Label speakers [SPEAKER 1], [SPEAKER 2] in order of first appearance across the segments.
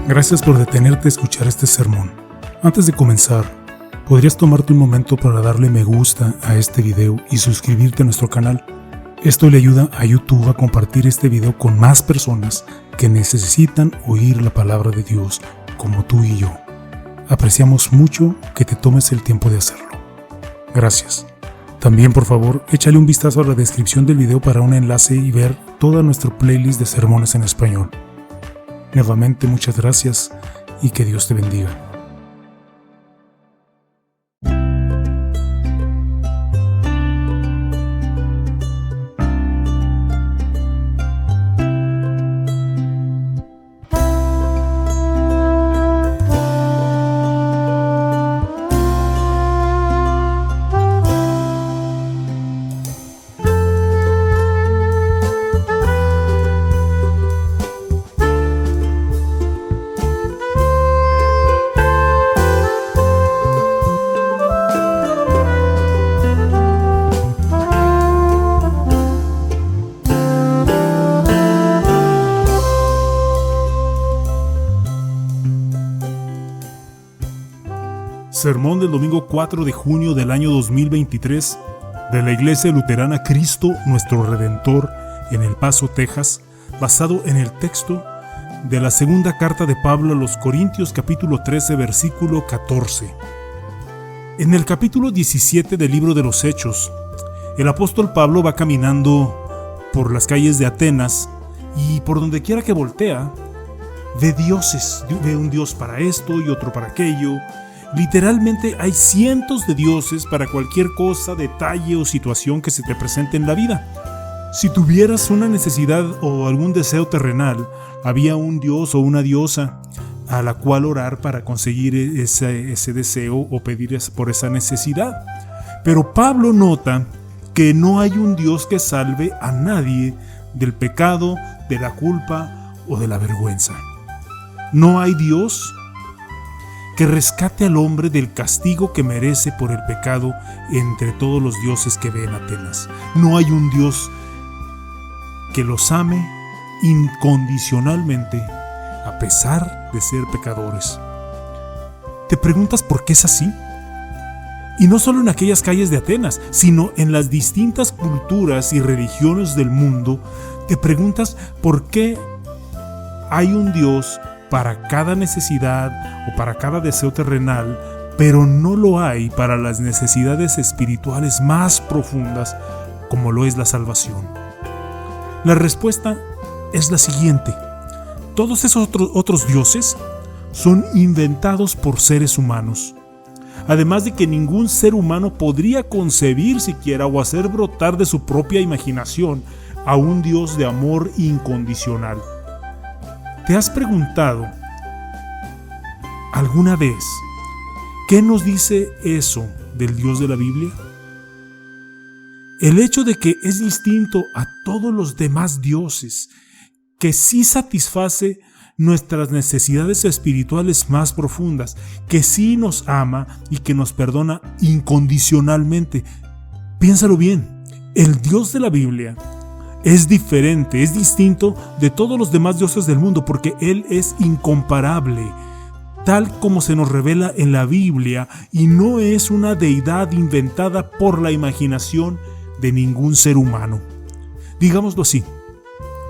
[SPEAKER 1] Gracias por detenerte a escuchar este sermón. Antes de comenzar, ¿podrías tomarte un momento para darle me gusta a este video y suscribirte a nuestro canal? Esto le ayuda a YouTube a compartir este video con más personas que necesitan oír la palabra de Dios, como tú y yo. Apreciamos mucho que te tomes el tiempo de hacerlo. Gracias. También, por favor, échale un vistazo a la descripción del video para un enlace y ver toda nuestra playlist de sermones en español. Nuevamente, muchas gracias y que Dios te bendiga. Sermón del domingo 4 de junio del año 2023 de la Iglesia Luterana Cristo Nuestro Redentor en El Paso, Texas, basado en el texto de la segunda carta de Pablo a los Corintios, capítulo 13, versículo 14. En el capítulo 17 del libro de los Hechos, el apóstol Pablo va caminando por las calles de Atenas y por donde quiera que voltea, ve dioses, ve un dios para esto y otro para aquello. Literalmente hay cientos de dioses para cualquier cosa, detalle o situación que se te presente en la vida. Si tuvieras una necesidad o algún deseo terrenal, había un dios o una diosa a la cual orar para conseguir ese deseo o pedir por esa necesidad. Pero Pablo nota que no hay un Dios que salve a nadie del pecado, de la culpa o de la vergüenza. No hay Dios que rescate al hombre del castigo que merece por el pecado entre todos los dioses que ve en Atenas. No hay un Dios que los ame incondicionalmente a pesar de ser pecadores. ¿Te preguntas por qué es así? Y no solo en aquellas calles de Atenas, sino en las distintas culturas y religiones del mundo. Te preguntas por qué hay un Dios para cada necesidad o para cada deseo terrenal, pero no lo hay para las necesidades espirituales más profundas, como lo es la salvación. La respuesta es la siguiente: todos esos otros dioses son inventados por seres humanos, además de que ningún ser humano podría concebir siquiera o hacer brotar de su propia imaginación a un Dios de amor incondicional. ¿Te has preguntado alguna vez qué nos dice eso del Dios de la Biblia? El hecho de que es distinto a todos los demás dioses, que sí satisface nuestras necesidades espirituales más profundas, que sí nos ama y que nos perdona incondicionalmente. Piénsalo bien, el Dios de la Biblia es diferente, es distinto de todos los demás dioses del mundo porque Él es incomparable, tal como se nos revela en la Biblia, y no es una deidad inventada por la imaginación de ningún ser humano. Digámoslo así,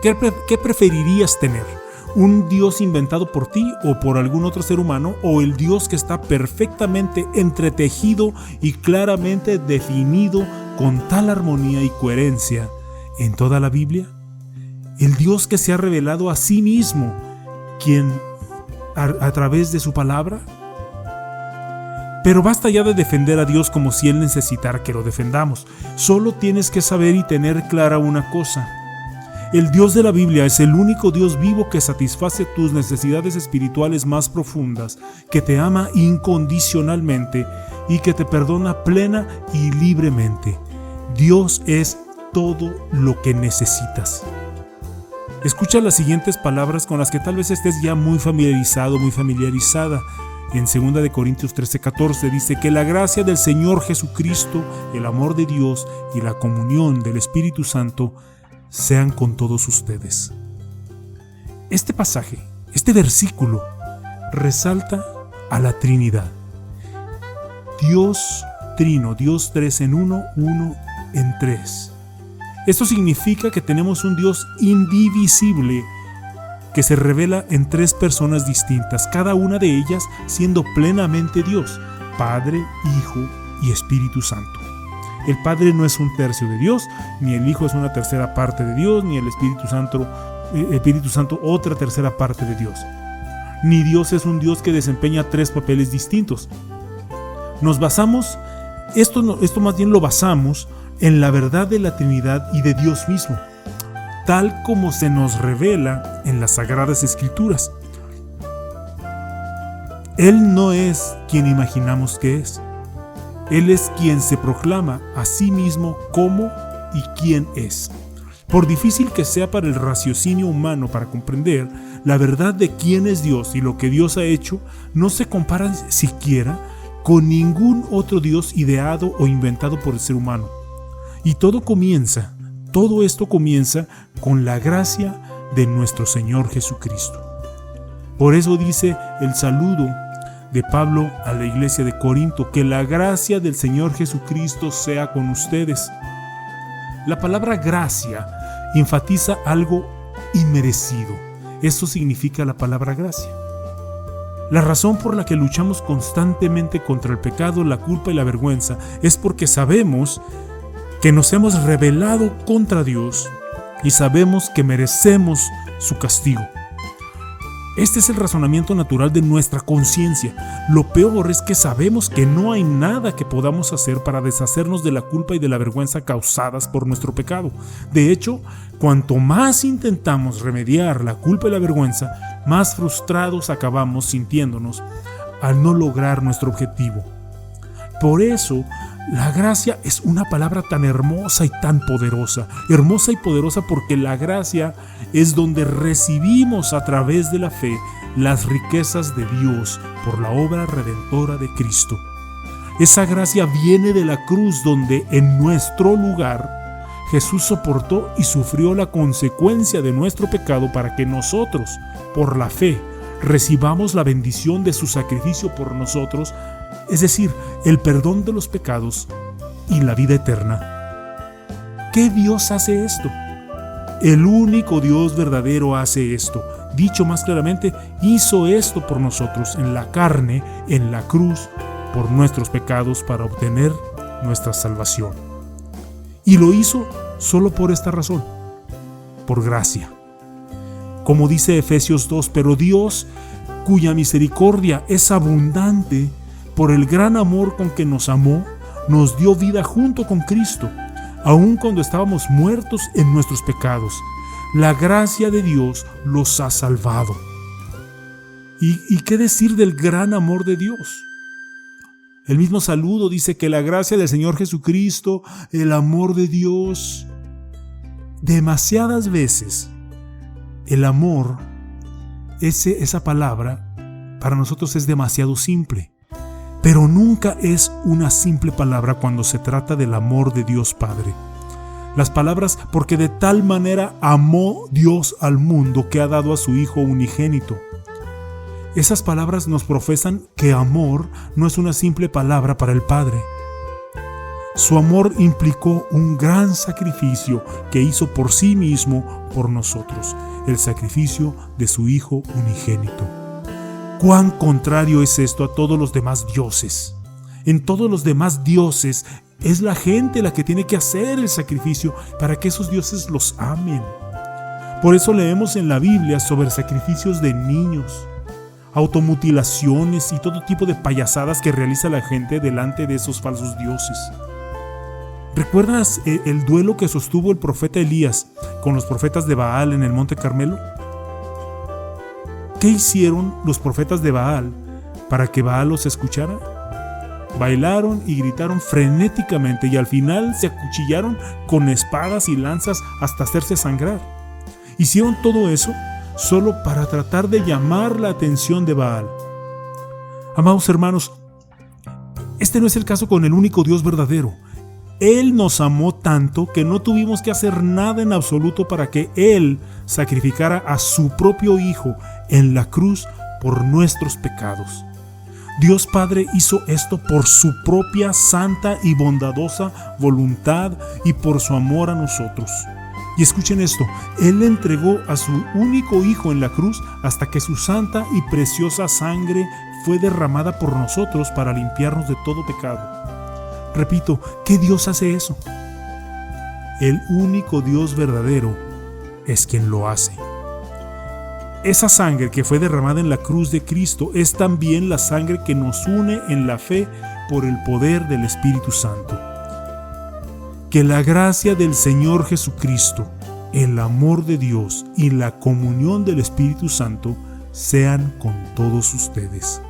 [SPEAKER 1] ¿qué preferirías tener? ¿Un Dios inventado por ti o por algún otro ser humano, o el Dios que está perfectamente entretejido y claramente definido con tal armonía y coherencia en toda la Biblia? El Dios que se ha revelado a sí mismo, quien a través de su palabra. Pero basta ya de defender a Dios como si Él necesitara que lo defendamos. Solo tienes que saber y tener clara una cosa: el Dios de la Biblia es el único Dios vivo que satisface tus necesidades espirituales más profundas, que te ama incondicionalmente y que te perdona plena y libremente. Dios es todo lo que necesitas. Escucha las siguientes palabras con las que tal vez estés ya muy familiarizado, muy familiarizada. En 2 Corintios 13:14 dice: que la gracia del Señor Jesucristo, el amor de Dios y la comunión del Espíritu Santo sean con todos ustedes. Este pasaje, este versículo, resalta a la Trinidad. Dios Trino, Dios 3 en 1, 1 en 3. Esto significa que tenemos un Dios indivisible que se revela en 3 personas distintas, cada una de ellas siendo plenamente Dios, Padre, Hijo y Espíritu Santo. El Padre no es un tercio de Dios, ni el Hijo es una tercera parte de Dios, ni el Espíritu Santo otra tercera parte de Dios. Ni Dios es un Dios que desempeña 3 papeles distintos. Nos basamos, esto más bien lo basamos en la verdad de la Trinidad y de Dios mismo, tal como se nos revela en las Sagradas Escrituras. Él no es quien imaginamos que es. Él es quien se proclama a sí mismo como y quién es. Por difícil que sea para el raciocinio humano para comprender, la verdad de quién es Dios y lo que Dios ha hecho no se compara siquiera con ningún otro Dios ideado o inventado por el ser humano. Y todo esto comienza con la gracia de nuestro Señor Jesucristo. Por eso dice el saludo de Pablo a la iglesia de Corinto: que la gracia del Señor Jesucristo sea con ustedes. La palabra gracia enfatiza algo inmerecido. Eso significa la palabra gracia. La razón por la que luchamos constantemente contra el pecado, la culpa y la vergüenza es porque sabemos que nos hemos rebelado contra Dios y sabemos que merecemos su castigo. Este es el razonamiento natural de nuestra conciencia. Lo peor es que sabemos que no hay nada que podamos hacer para deshacernos de la culpa y de la vergüenza causadas por nuestro pecado. De hecho, cuanto más intentamos remediar la culpa y la vergüenza, más frustrados acabamos sintiéndonos al no lograr nuestro objetivo. Por eso, la gracia es una palabra tan hermosa y tan poderosa. Hermosa y poderosa porque la gracia es donde recibimos a través de la fe las riquezas de Dios por la obra redentora de Cristo. Esa gracia viene de la cruz, donde en nuestro lugar Jesús soportó y sufrió la consecuencia de nuestro pecado para que nosotros, por la fe, recibamos la bendición de su sacrificio por nosotros, es decir, el perdón de los pecados y la vida eterna. ¿Qué Dios hace esto? El único Dios verdadero hace esto. Dicho más claramente, hizo esto por nosotros en la carne, en la cruz, por nuestros pecados para obtener nuestra salvación. Y lo hizo solo por esta razón, por gracia. Como dice Efesios 2, pero Dios, cuya misericordia es abundante, por el gran amor con que nos amó, nos dio vida junto con Cristo, aun cuando estábamos muertos en nuestros pecados. La gracia de Dios los ha salvado. ¿Y qué decir del gran amor de Dios? El mismo saludo dice que la gracia del Señor Jesucristo, el amor de Dios. Demasiadas veces el amor, esa palabra, para nosotros es demasiado simple. Pero nunca es una simple palabra cuando se trata del amor de Dios Padre. Las palabras, porque de tal manera amó Dios al mundo que ha dado a su Hijo unigénito. Esas palabras nos profesan que amor no es una simple palabra para el Padre. Su amor implicó un gran sacrificio que hizo por sí mismo, por nosotros, el sacrificio de su Hijo unigénito. ¿Cuán contrario es esto a todos los demás dioses? En todos los demás dioses es la gente la que tiene que hacer el sacrificio para que esos dioses los amen. Por eso leemos en la Biblia sobre sacrificios de niños, automutilaciones y todo tipo de payasadas que realiza la gente delante de esos falsos dioses. ¿Recuerdas el duelo que sostuvo el profeta Elías con los profetas de Baal en el Monte Carmelo? ¿Qué hicieron los profetas de Baal para que Baal los escuchara? Bailaron y gritaron frenéticamente y al final se acuchillaron con espadas y lanzas hasta hacerse sangrar. Hicieron todo eso solo para tratar de llamar la atención de Baal. Amados hermanos, este no es el caso con el único Dios verdadero. Él nos amó tanto que no tuvimos que hacer nada en absoluto para que Él sacrificara a su propio Hijo en la cruz por nuestros pecados. Dios Padre hizo esto por su propia santa y bondadosa voluntad y por su amor a nosotros. Y escuchen esto, Él le entregó a su único Hijo en la cruz hasta que su santa y preciosa sangre fue derramada por nosotros para limpiarnos de todo pecado. Repito, ¿qué Dios hace eso? El único Dios verdadero es quien lo hace. Esa sangre que fue derramada en la cruz de Cristo es también la sangre que nos une en la fe por el poder del Espíritu Santo. Que la gracia del Señor Jesucristo, el amor de Dios y la comunión del Espíritu Santo sean con todos ustedes.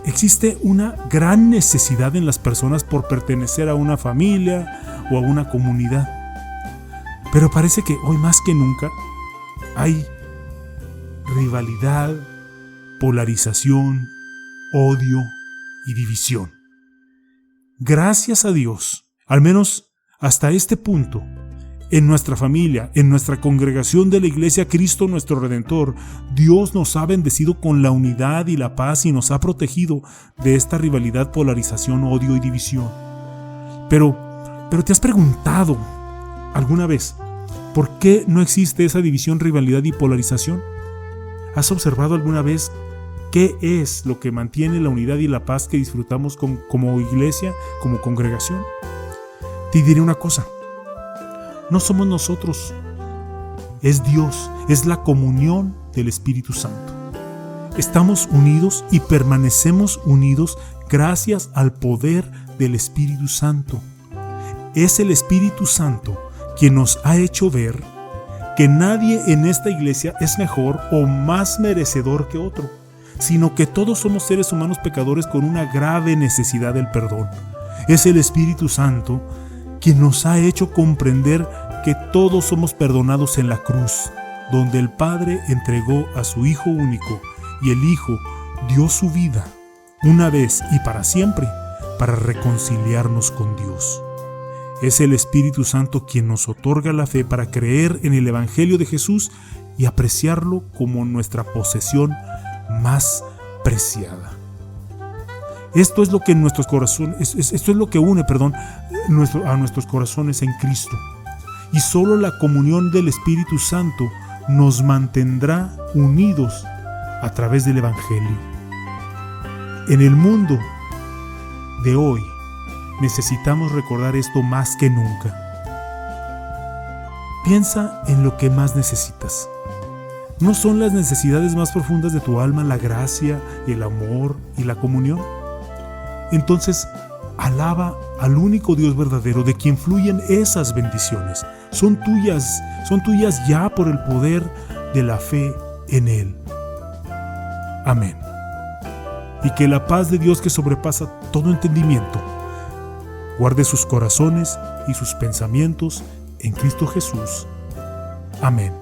[SPEAKER 1] Existe una gran necesidad en las personas por pertenecer a una familia o a una comunidad. Pero parece que hoy más que nunca hay rivalidad, polarización, odio y división. Gracias a Dios, al menos hasta este punto, en nuestra familia, en nuestra congregación de la Iglesia Cristo nuestro Redentor, Dios nos ha bendecido con la unidad y la paz y nos ha protegido de esta rivalidad, polarización, odio y división. Pero ¿te has preguntado alguna vez por qué no existe esa división, rivalidad y polarización? ¿Has observado alguna vez qué es lo que mantiene la unidad y la paz que disfrutamos como iglesia, como congregación? Te diré una cosa, no somos nosotros, es Dios, es la comunión del Espíritu Santo. Estamos unidos y permanecemos unidos gracias al poder del Espíritu Santo. Es el Espíritu Santo quien nos ha hecho ver que nadie en esta iglesia es mejor o más merecedor que otro, sino que todos somos seres humanos pecadores con una grave necesidad del perdón. Es el Espíritu Santo quien nos ha hecho comprender que todos somos perdonados en la cruz, donde el Padre entregó a su Hijo único y el Hijo dio su vida una vez y para siempre para reconciliarnos con Dios. Es el Espíritu Santo quien nos otorga la fe para creer en el Evangelio de Jesús y apreciarlo como nuestra posesión más preciada. Esto es lo que nuestros corazones, esto es lo que une, a nuestros corazones en Cristo. Y solo la comunión del Espíritu Santo nos mantendrá unidos a través del Evangelio. En el mundo de hoy necesitamos recordar esto más que nunca. Piensa en lo que más necesitas. ¿No son las necesidades más profundas de tu alma la gracia, el amor y la comunión? Entonces, alaba al único Dios verdadero de quien fluyen esas bendiciones. Son tuyas ya por el poder de la fe en Él. Amén. Y que la paz de Dios que sobrepasa todo entendimiento guarde sus corazones y sus pensamientos en Cristo Jesús. Amén.